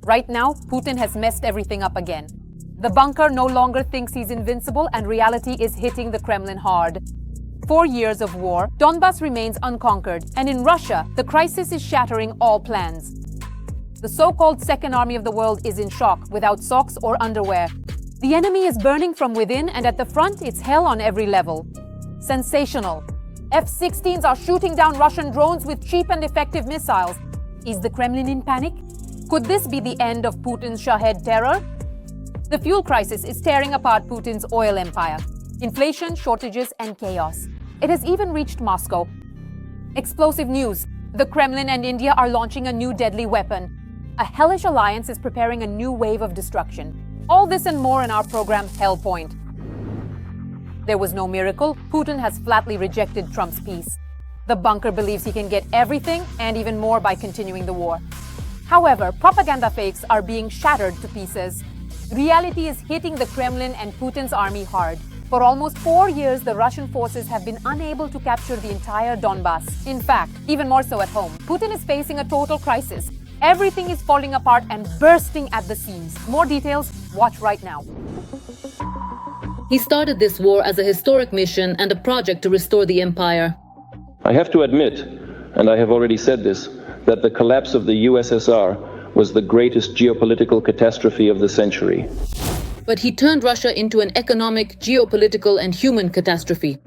Right now, Putin has messed everything up again. The bunker no longer thinks he's invincible, and reality is hitting the Kremlin hard. 4 years of war, Donbas remains unconquered, and in Russia, the crisis is shattering all plans. The so-called Second Army of the world is in shock, without socks or underwear. The enemy is burning from within, and at the front, it's hell on every level. Sensational. F-16s are shooting down Russian drones with cheap and effective missiles. Is the Kremlin in panic? Could this be the end of Putin's Shahed terror? The fuel crisis is tearing apart Putin's oil empire. Inflation, shortages, and chaos. It has even reached Moscow. Explosive news. The Kremlin and India are launching a new deadly weapon. A hellish alliance is preparing a new wave of destruction. All this and more in our program, Hellpoint. There was no miracle. Putin has flatly rejected Trump's peace. The bunker believes he can get everything and even more by continuing the war. However, propaganda fakes are being shattered to pieces. Reality is hitting the Kremlin and Putin's army hard. For almost 4 years, the Russian forces have been unable to capture the entire Donbas. In fact, even more so at home. Putin is facing a total crisis. Everything is falling apart and bursting at the seams. More details, watch right now. He started this war as a historic mission and a project to restore the empire. I have to admit, and I have already said this, that the collapse of the USSR was the greatest geopolitical catastrophe of the century. But he turned Russia into an economic, geopolitical, and human catastrophe.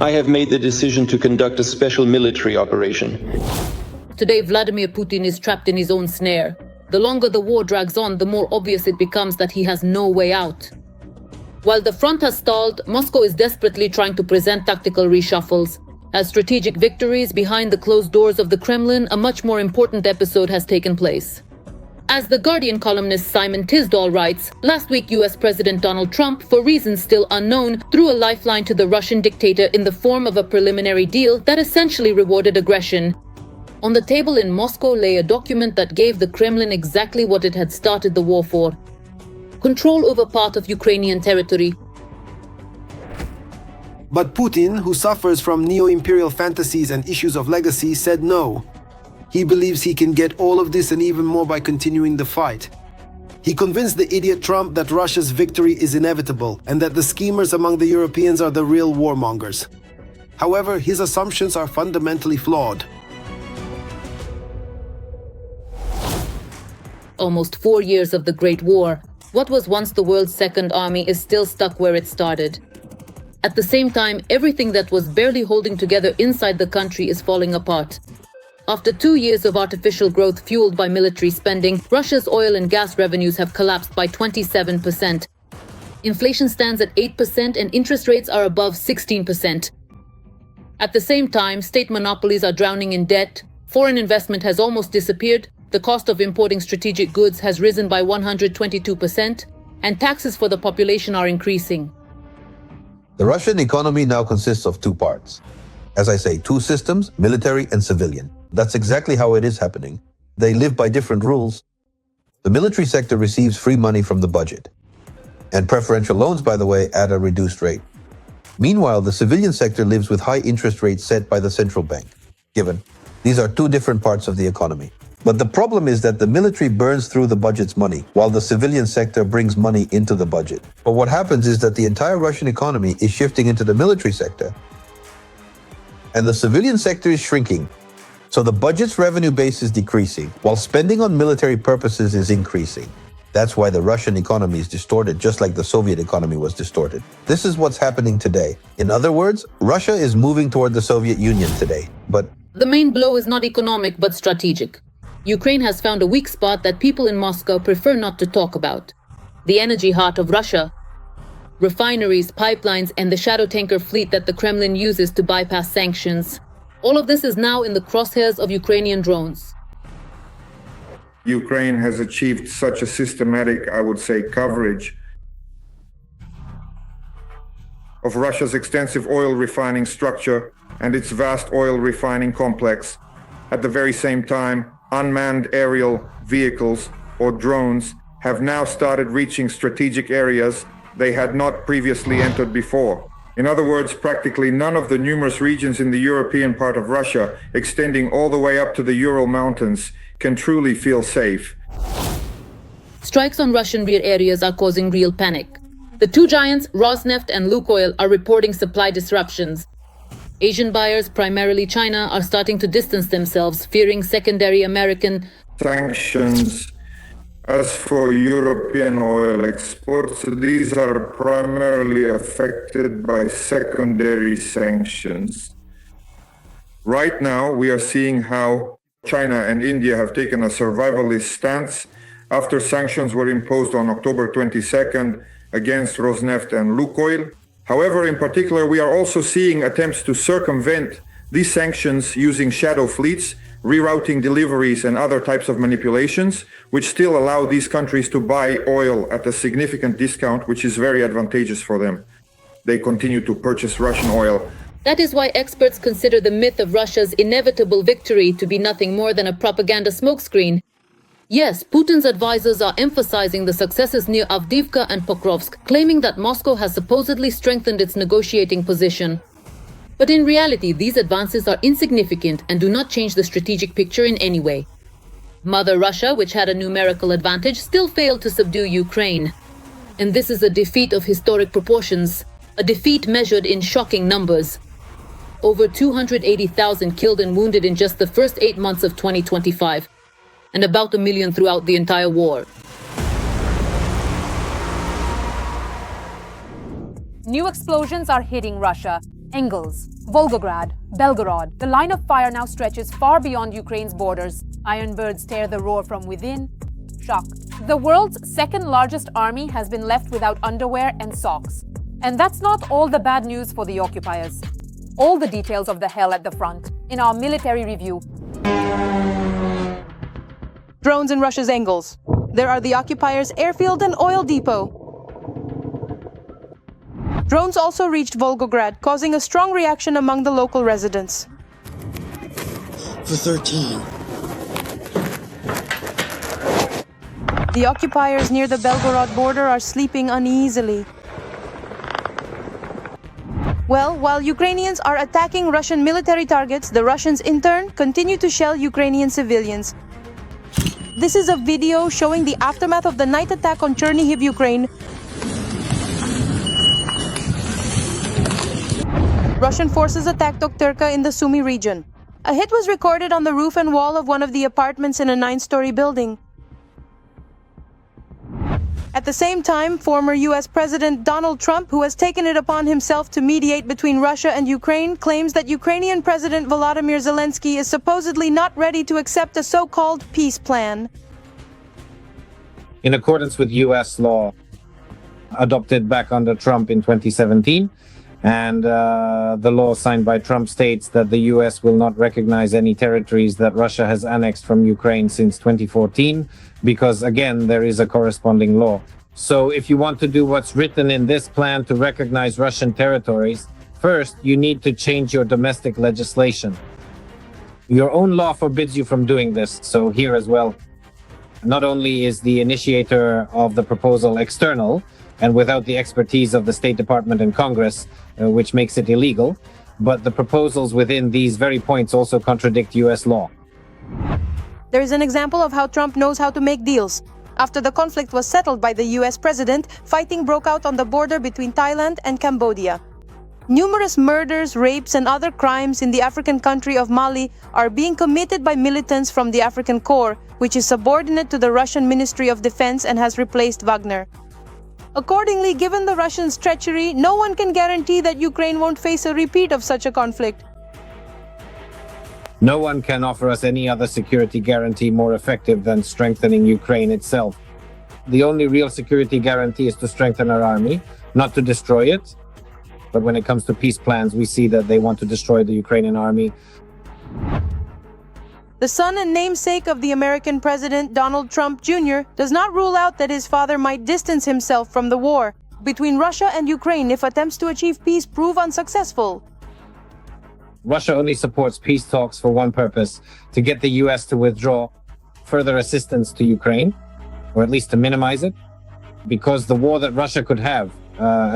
I have made the decision to conduct a special military operation. Today, Vladimir Putin is trapped in his own snare. The longer the war drags on, the more obvious it becomes that he has no way out. While the front has stalled, Moscow is desperately trying to present tactical reshuffles. As strategic victories behind the closed doors of the Kremlin, a much more important episode has taken place. As The Guardian columnist Simon Tisdall writes, last week US President Donald Trump, for reasons still unknown, threw a lifeline to the Russian dictator in the form of a preliminary deal that essentially rewarded aggression. On the table in Moscow lay a document that gave the Kremlin exactly what it had started the war for: control over part of Ukrainian territory. But Putin, who suffers from neo-imperial fantasies and issues of legacy, said no. He believes he can get all of this and even more by continuing the fight. He convinced the idiot Trump that Russia's victory is inevitable and that the schemers among the Europeans are the real warmongers. However, his assumptions are fundamentally flawed. Almost 4 years of the Great War, what was once the world's second army is still stuck where it started. At the same time, everything that was barely holding together inside the country is falling apart. After 2 years of artificial growth fueled by military spending, Russia's oil and gas revenues have collapsed by 27%. Inflation stands at 8% and interest rates are above 16%. At the same time, state monopolies are drowning in debt, foreign investment has almost disappeared, the cost of importing strategic goods has risen by 122%, and taxes for the population are increasing. The Russian economy now consists of two parts. As I say, two systems, military and civilian. That's exactly how it is happening. They live by different rules. The military sector receives free money from the budget. And preferential loans, by the way, at a reduced rate. Meanwhile, the civilian sector lives with high interest rates set by the central bank. Given, these are two different parts of the economy. But the problem is that the military burns through the budget's money, while the civilian sector brings money into the budget. But what happens is that the entire Russian economy is shifting into the military sector, and the civilian sector is shrinking. So the budget's revenue base is decreasing, while spending on military purposes is increasing. That's why the Russian economy is distorted, just like the Soviet economy was distorted. This is what's happening today. In other words, Russia is moving toward the Soviet Union today. But the main blow is not economic, but strategic. Ukraine has found a weak spot that people in Moscow prefer not to talk about: the energy heart of Russia. Refineries, pipelines, and the shadow tanker fleet that the Kremlin uses to bypass sanctions. All of this is now in the crosshairs of Ukrainian drones. Ukraine has achieved such a systematic, I would say, coverage of Russia's extensive oil refining structure and its vast oil refining complex. At the very same time, unmanned aerial vehicles, or drones, have now started reaching strategic areas they had not previously entered before. In other words, practically none of the numerous regions in the European part of Russia, extending all the way up to the Ural Mountains, can truly feel safe. strikes on Russian rear areas are causing real panic. The two giants, Rosneft and Lukoil, are reporting supply disruptions. Asian buyers, primarily China, are starting to distance themselves, fearing secondary American sanctions. As for European oil exports, these are primarily affected by secondary sanctions. Right now, we are seeing how China and India have taken a survivalist stance after sanctions were imposed on October 22nd against Rosneft and Lukoil. However, in particular, we are also seeing attempts to circumvent these sanctions using shadow fleets, rerouting deliveries and other types of manipulations, which still allow these countries to buy oil at a significant discount, which is very advantageous for them. They continue to purchase Russian oil. That is why experts consider the myth of Russia's inevitable victory to be nothing more than a propaganda smokescreen. Yes, Putin's advisors are emphasizing the successes near Avdiivka and Pokrovsk, claiming that Moscow has supposedly strengthened its negotiating position. But in reality, these advances are insignificant and do not change the strategic picture in any way. Mother Russia, which had a numerical advantage, still failed to subdue Ukraine. And this is a defeat of historic proportions, a defeat measured in shocking numbers. Over 280,000 killed and wounded in just the first 8 months of 2025, and about 1 million throughout the entire war. New explosions are hitting Russia. Engels, Volgograd, Belgorod. The line of fire now stretches far beyond Ukraine's borders. Iron birds tear the roar from within. Shock. The world's second largest army has been left without underwear and socks. And that's not all the bad news for the occupiers. All the details of the hell at the front in our military review. Drones in Russia's Engels. There are the occupiers' airfield and oil depot. Drones also reached Volgograd, causing a strong reaction among the local residents. For 13. The occupiers near the Belgorod border are sleeping uneasily. Well, while Ukrainians are attacking Russian military targets, the Russians in turn continue to shell Ukrainian civilians. This is a video showing the aftermath of the night attack on Chernihiv, Ukraine. Russian forces attacked Okturka in the Sumy region. A hit was recorded on the roof and wall of one of the apartments in a 9-story building. At the same time, former US President Donald Trump, who has taken it upon himself to mediate between Russia and Ukraine, claims that Ukrainian President Volodymyr Zelensky is supposedly not ready to accept a so-called peace plan. In accordance with US law adopted back under Trump in 2017, and the law signed by Trump states that the US will not recognize any territories that Russia has annexed from Ukraine since 2014, because again, there is a corresponding law. So if you want to do what's written in this plan to recognize Russian territories, first, you need to change your domestic legislation. Your own law forbids you from doing this, so here as well. Not only is the initiator of the proposal external, and without the expertise of the State Department and Congress, which makes it illegal, but the proposals within these very points also contradict US law. There is an example of how Trump knows how to make deals. After the conflict was settled by the US president, fighting broke out on the border between Thailand and Cambodia. Numerous murders, rapes, and other crimes in the African country of Mali are being committed by militants from the African Corps, which is subordinate to the Russian Ministry of Defense and has replaced Wagner. Accordingly, given the Russians' treachery, no one can guarantee that Ukraine won't face a repeat of such a conflict. No one can offer us any other security guarantee more effective than strengthening Ukraine itself. The only real security guarantee is to strengthen our army, not to destroy it. But when it comes to peace plans, we see that they want to destroy the Ukrainian army. The son and namesake of the American President, Donald Trump Jr., does not rule out that his father might distance himself from the war between Russia and Ukraine if attempts to achieve peace prove unsuccessful. Russia only supports peace talks for one purpose: to get the US to withdraw further assistance to Ukraine, or at least to minimize it. Because the war that Russia could have,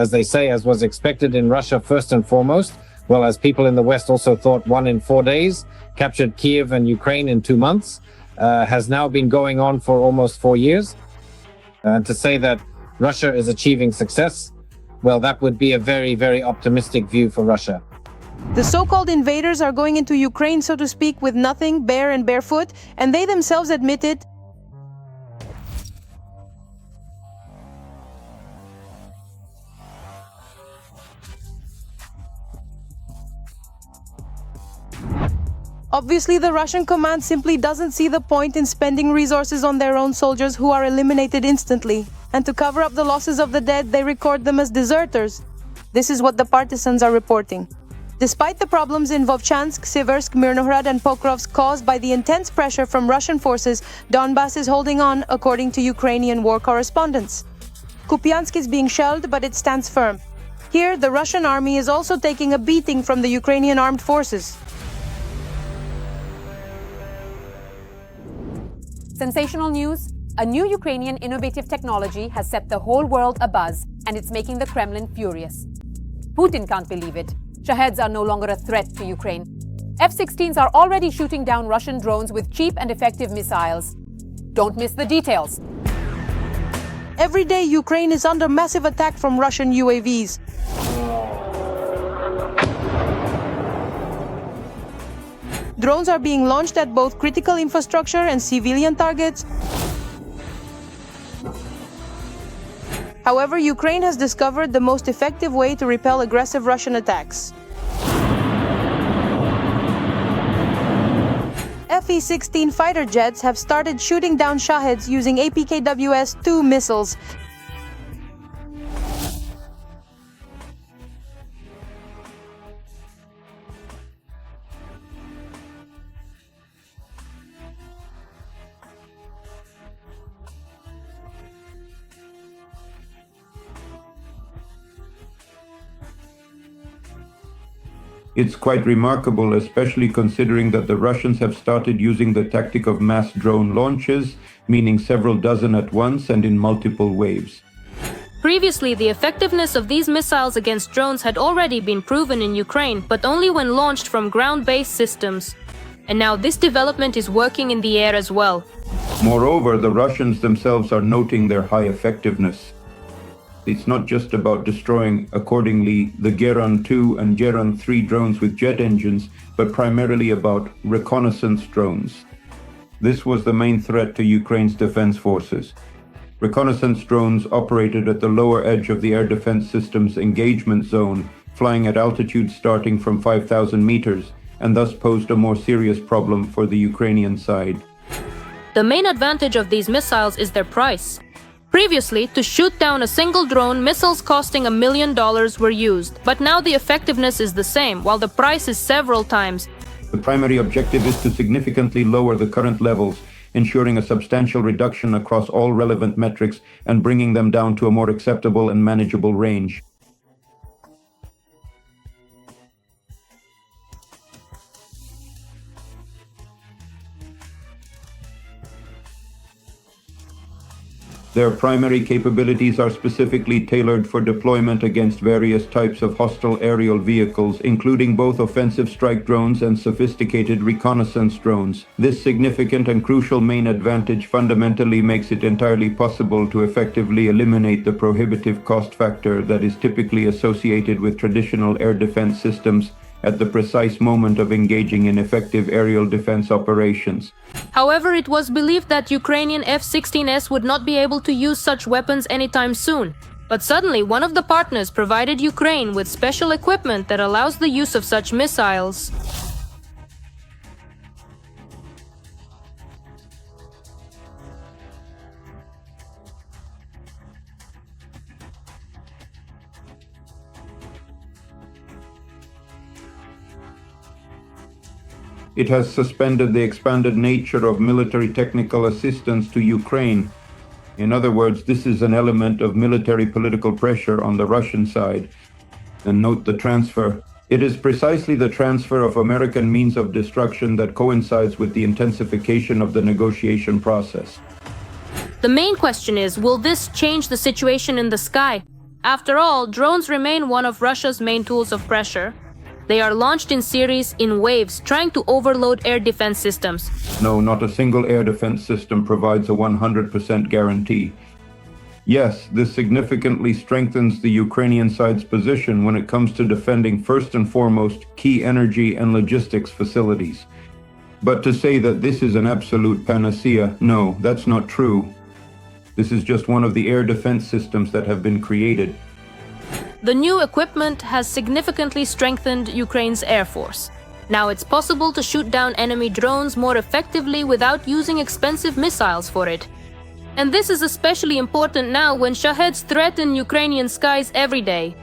as they say, as was expected in Russia first and foremost, well, as people in the West also thought, 1 in 4 days, captured Kiev and Ukraine in 2 months, has now been going on for almost 4 years. And to say that Russia is achieving success, well, that would be a very, very optimistic view for Russia. The so-called invaders are going into Ukraine, so to speak, with nothing, bare and barefoot, and they themselves admit it. Obviously, the Russian command simply doesn't see the point in spending resources on their own soldiers who are eliminated instantly. And to cover up the losses of the dead, they record them as deserters. This is what the partisans are reporting. Despite the problems in Vovchansk, Siversk, Mirnohrad and Pokrovsk caused by the intense pressure from Russian forces, Donbas is holding on, according to Ukrainian war correspondents. Kupiansk is being shelled, but it stands firm. Here, the Russian army is also taking a beating from the Ukrainian armed forces. Sensational news. A new Ukrainian innovative technology has set the whole world abuzz, and it's making the Kremlin furious. Putin can't believe it. Shaheds are no longer a threat to Ukraine. F-16s are already shooting down Russian drones with cheap and effective missiles. Don't miss the details. Every day, Ukraine is under massive attack from Russian UAVs. Drones are being launched at both critical infrastructure and civilian targets. However, Ukraine has discovered the most effective way to repel aggressive Russian attacks. F-16 fighter jets have started shooting down Shaheds using APKWS-2 missiles. It's quite remarkable, especially considering that the Russians have started using the tactic of mass drone launches, meaning several dozen at once and in multiple waves. Previously, the effectiveness of these missiles against drones had already been proven in Ukraine, but only when launched from ground-based systems. And now this development is working in the air as well. Moreover, the Russians themselves are noting their high effectiveness. It's not just about destroying, accordingly, the Geran 2 and Geran 3 drones with jet engines, but primarily about reconnaissance drones. This was the main threat to Ukraine's defense forces. Reconnaissance drones operated at the lower edge of the air defense system's engagement zone, flying at altitudes starting from 5,000 meters, and thus posed a more serious problem for the Ukrainian side. The main advantage of these missiles is their price. Previously, to shoot down a single drone, missiles costing $1 million were used, but now the effectiveness is the same, while the price is several times. The primary objective is to significantly lower the current levels, ensuring a substantial reduction across all relevant metrics and bringing them down to a more acceptable and manageable range. Their primary capabilities are specifically tailored for deployment against various types of hostile aerial vehicles, including both offensive strike drones and sophisticated reconnaissance drones. This significant and crucial main advantage fundamentally makes it entirely possible to effectively eliminate the prohibitive cost factor that is typically associated with traditional air defense systems at the precise moment of engaging in effective aerial defense operations. However, it was believed that Ukrainian F-16s would not be able to use such weapons anytime soon. But suddenly, one of the partners provided Ukraine with special equipment that allows the use of such missiles. It has suspended the expanded nature of military technical assistance to Ukraine. In other words, this is an element of military political pressure on the Russian side. And note the transfer. It is precisely the transfer of American means of destruction that coincides with the intensification of the negotiation process. The main question is, will this change the situation in the sky? After all, drones remain one of Russia's main tools of pressure. They are launched in series, in waves, trying to overload air defense systems. No, not a single air defense system provides a 100% guarantee. Yes, this significantly strengthens the Ukrainian side's position when it comes to defending first and foremost key energy and logistics facilities. But to say that this is an absolute panacea, no, that's not true. This is just one of the air defense systems that have been created. The new equipment has significantly strengthened Ukraine's air force. Now it's possible to shoot down enemy drones more effectively without using expensive missiles for it. And this is especially important now when Shaheds threaten Ukrainian skies every day.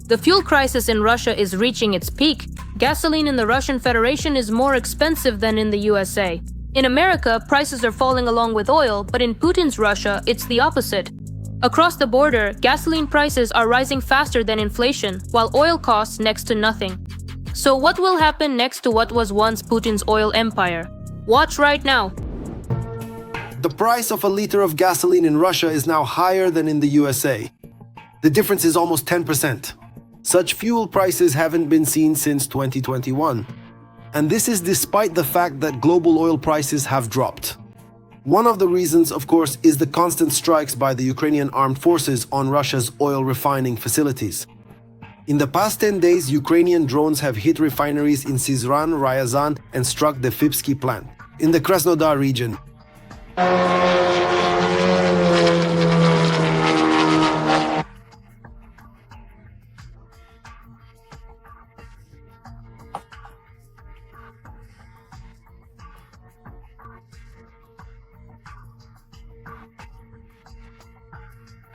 The fuel crisis in Russia is reaching its peak. Gasoline in the Russian Federation is more expensive than in the USA. In America, prices are falling along with oil, but in Putin's Russia, it's the opposite. Across the border, gasoline prices are rising faster than inflation, while oil costs next to nothing. So what will happen next to what was once Putin's oil empire? Watch right now. The price of a liter of gasoline in Russia is now higher than in the USA. The difference is almost 10%. Such fuel prices haven't been seen since 2021. And this is despite the fact that global oil prices have dropped. One of the reasons, of course, is the constant strikes by the Ukrainian armed forces on Russia's oil refining facilities. In the past 10 days, Ukrainian drones have hit refineries in Syzran, Ryazan, and struck the Fipsky plant in the Krasnodar region.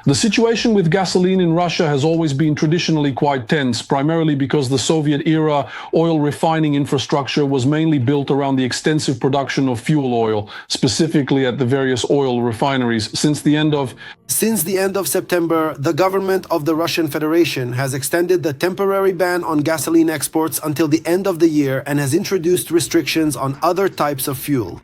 The situation with gasoline in Russia has always been traditionally quite tense, primarily because the Soviet-era oil refining infrastructure was mainly built around the extensive production of fuel oil, specifically at the various oil refineries. Since the end of September, the government of the Russian Federation has extended the temporary ban on gasoline exports until the end of the year and has introduced restrictions on other types of fuel.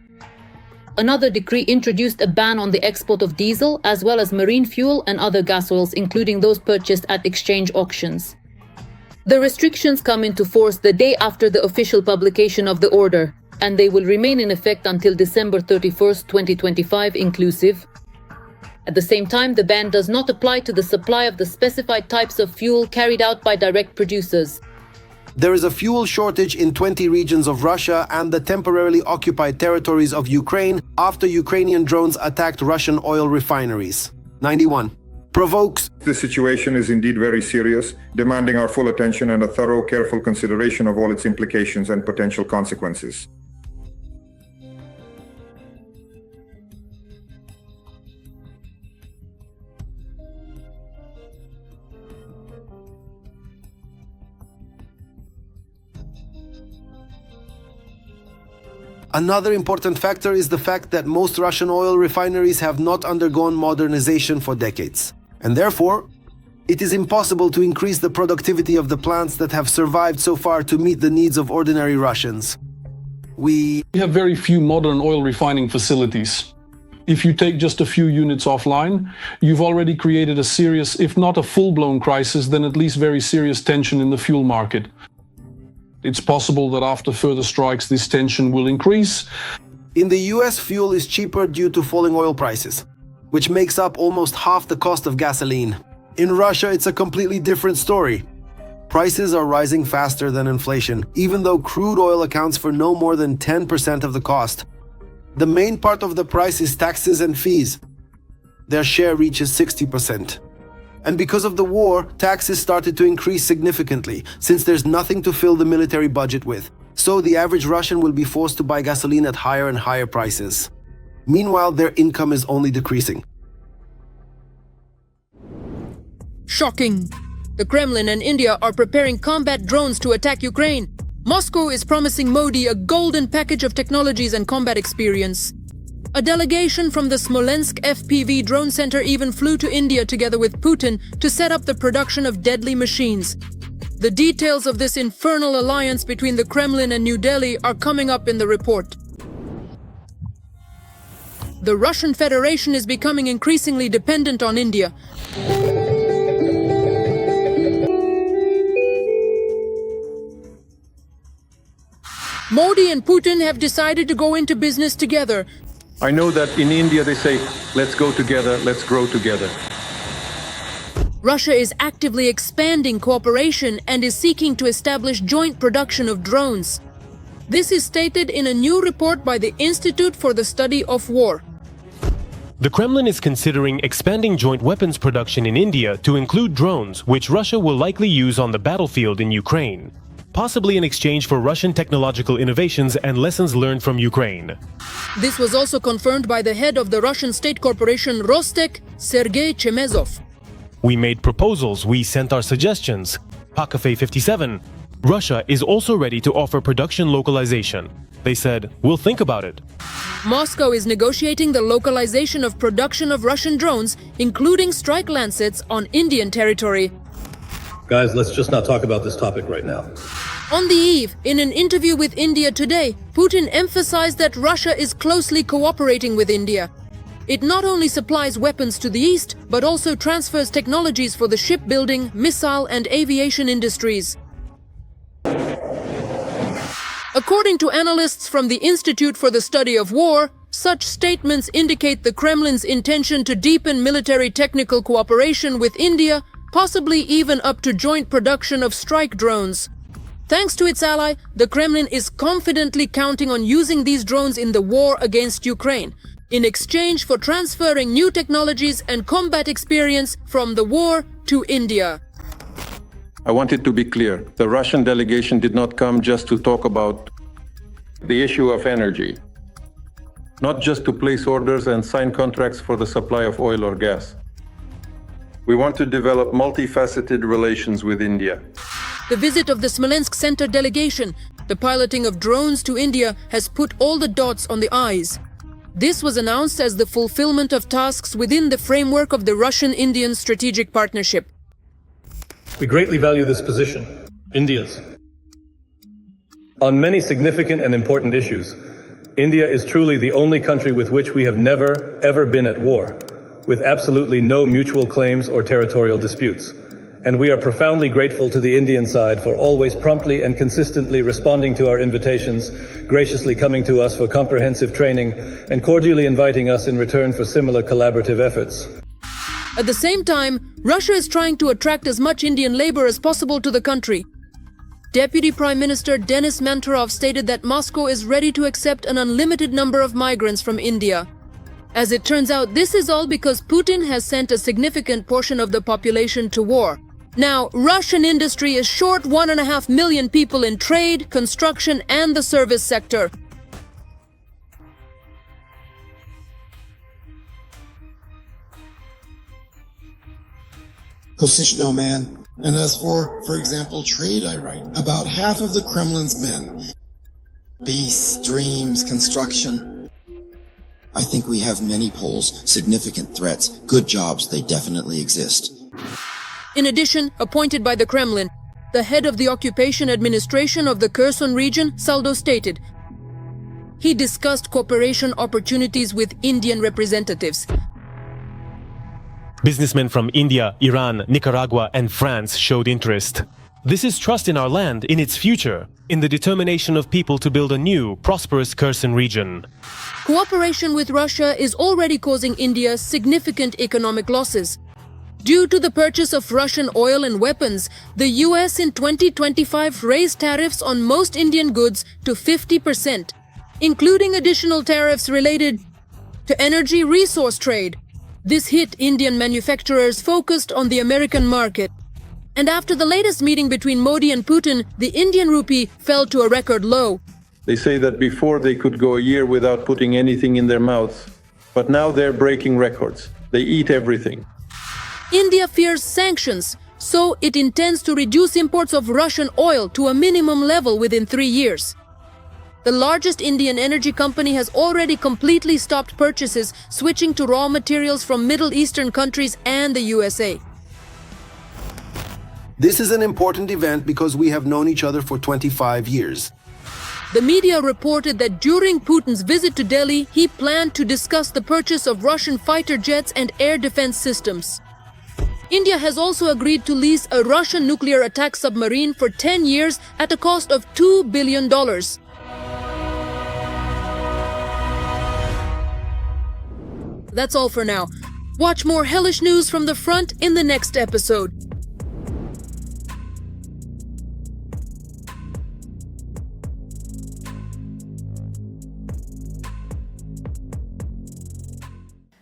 Another decree introduced a ban on the export of diesel, as well as marine fuel and other gas oils, including those purchased at exchange auctions. The restrictions come into force the day after the official publication of the order, and they will remain in effect until December 31st, 2025 inclusive. At the same time, the ban does not apply to the supply of the specified types of fuel carried out by direct producers. There is a fuel shortage in 20 regions of Russia and the temporarily occupied territories of Ukraine after Ukrainian drones attacked Russian oil refineries. 91. Provokes. The situation is indeed very serious, demanding our full attention and a thorough, careful consideration of all its implications and potential consequences. Another important factor is the fact that most Russian oil refineries have not undergone modernization for decades. And therefore, it is impossible to increase the productivity of the plants that have survived so far to meet the needs of ordinary Russians. We have very few modern oil refining facilities. If you take just a few units offline, you've already created a serious, if not a full-blown crisis, then at least very serious tension in the fuel market. It's possible that after further strikes, this tension will increase. In the US, fuel is cheaper due to falling oil prices, which makes up almost half the cost of gasoline. In Russia, it's a completely different story. Prices are rising faster than inflation, even though crude oil accounts for no more than 10% of the cost. The main part of the price is taxes and fees. Their share reaches 60%. And because of the war, taxes started to increase significantly, since there's nothing to fill the military budget with. So the average Russian will be forced to buy gasoline at higher and higher prices. Meanwhile, their income is only decreasing. Shocking! The Kremlin and India are preparing combat drones to attack Ukraine. Moscow is promising Modi a golden package of technologies and combat experience. A delegation from the Smolensk FPV drone center even flew to India together with Putin to set up the production of deadly machines. The details of this infernal alliance between the Kremlin and New Delhi are coming up in the report. The Russian Federation is becoming increasingly dependent on India. Modi and Putin have decided to go into business together. I know that in India they say, let's go together, let's grow together. Russia is actively expanding cooperation and is seeking to establish joint production of drones. This is stated in a new report by the Institute for the Study of War. The Kremlin is considering expanding joint weapons production in India to include drones, which Russia will likely use on the battlefield in Ukraine, possibly in exchange for Russian technological innovations and lessons learned from Ukraine. This was also confirmed by the head of the Russian state corporation Rostec, Sergei Chemezov. We made proposals, we sent our suggestions. Pakafei 57. Russia is also ready to offer production localization. They said, we'll think about it. Moscow is negotiating the localization of production of Russian drones, including strike Lancets, on Indian territory. Guys, let's just not talk about this topic right now. On the eve, in an interview with India Today, Putin emphasized that Russia is closely cooperating with India. It not only supplies weapons to the east, but also transfers technologies for the shipbuilding, missile and aviation industries. According to analysts from the Institute for the Study of War, such statements indicate the Kremlin's intention to deepen military technical cooperation with India, possibly even up to joint production of strike drones. Thanks to its ally, the Kremlin is confidently counting on using these drones in the war against Ukraine, in exchange for transferring new technologies and combat experience from the war to India. I want it to be clear, the Russian delegation did not come just to talk about the issue of energy, not just to place orders and sign contracts for the supply of oil or gas. We want to develop multifaceted relations with India. The visit of the Smolensk Center delegation, the piloting of drones to India, has put all the dots on the I's. This was announced as the fulfillment of tasks within the framework of the Russian-Indian strategic partnership. We greatly value this position, India's. On many significant and important issues, India is truly the only country with which we have never, ever been at war, with absolutely no mutual claims or territorial disputes. And we are profoundly grateful to the Indian side for always promptly and consistently responding to our invitations, graciously coming to us for comprehensive training, and cordially inviting us in return for similar collaborative efforts. At the same time, Russia is trying to attract as much Indian labor as possible to the country. Deputy Prime Minister Denis Manturov stated that Moscow is ready to accept an unlimited number of migrants from India. As it turns out, this is all because Putin has sent a significant portion of the population to war. Now, Russian industry is short 1.5 million people in trade, construction, and the service sector. Positional man. And as for example, trade, I write about half of the Kremlin's men. Peace, dreams, construction. I think we have many poles, significant threats, good jobs, they definitely exist. In addition, appointed by the Kremlin, the head of the occupation administration of the Kherson region, Saldo, stated, he discussed cooperation opportunities with Indian representatives. Businessmen from India, Iran, Nicaragua, and France showed interest. This is trust in our land, in its future, in the determination of people to build a new, prosperous Kherson region. Cooperation with Russia is already causing India significant economic losses. Due to the purchase of Russian oil and weapons, the US in 2025 raised tariffs on most Indian goods to 50%, including additional tariffs related to energy resource trade. This hit Indian manufacturers focused on the American market. And after the latest meeting between Modi and Putin, the Indian rupee fell to a record low. They say that before they could go a year without putting anything in their mouths, but now they're breaking records. They eat everything. India fears sanctions, so it intends to reduce imports of Russian oil to a minimum level within 3 years. The largest Indian energy company has already completely stopped purchases, switching to raw materials from Middle Eastern countries and the USA. This is an important event because we have known each other for 25 years. The media reported that during Putin's visit to Delhi, he planned to discuss the purchase of Russian fighter jets and air defense systems. India has also agreed to lease a Russian nuclear attack submarine for 10 years at a cost of $2 billion. that's all for now. Watch more hellish news from the front in the next episode.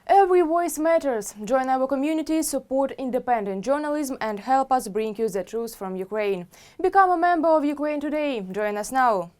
Every voice matters. Join our community, support independent journalism and help us bring you the truth from Ukraine. Become a member of Ukraine Today. Join us now.